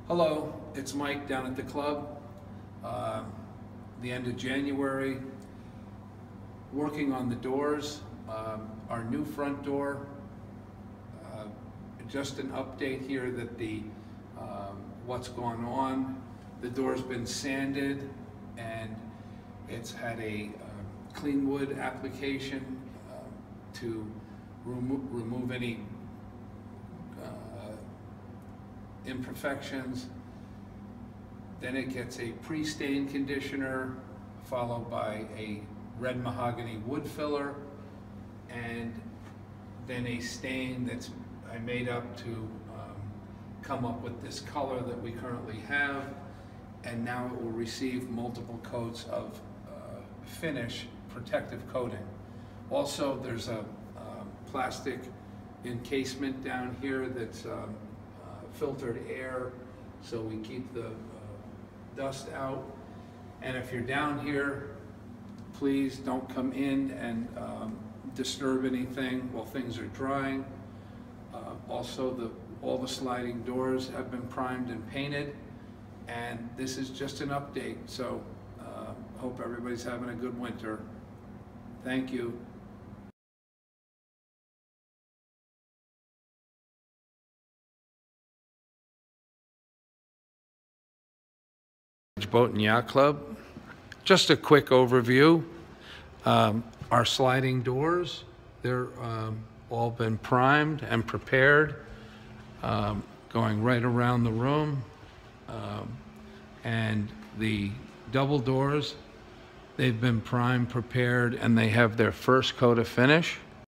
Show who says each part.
Speaker 1: Hello, it's Mike down at the club. The end of January, working on the doors. Our new front door, just an update here that what's going on. The door's been sanded and it's had a clean wood application to remove any imperfections. Then it gets a pre-stain conditioner followed by a red mahogany wood filler, and then a stain that's I made up to come up with this color that we currently have, and now it will receive multiple coats of finish protective coating. Also, there's a plastic encasement down here that's filtered air, so we keep the dust out. And if you're down here, please don't come in and disturb anything while things are drying. Also, all the sliding doors have been primed and painted, and this is just an update. So hope everybody's having a good winter. Thank you. Boat and Yacht Club. Just a quick overview. Our sliding doors, they're all been primed and prepared, going right around the room. And the double doors, they've been primed, prepared, and they have their first coat of finish.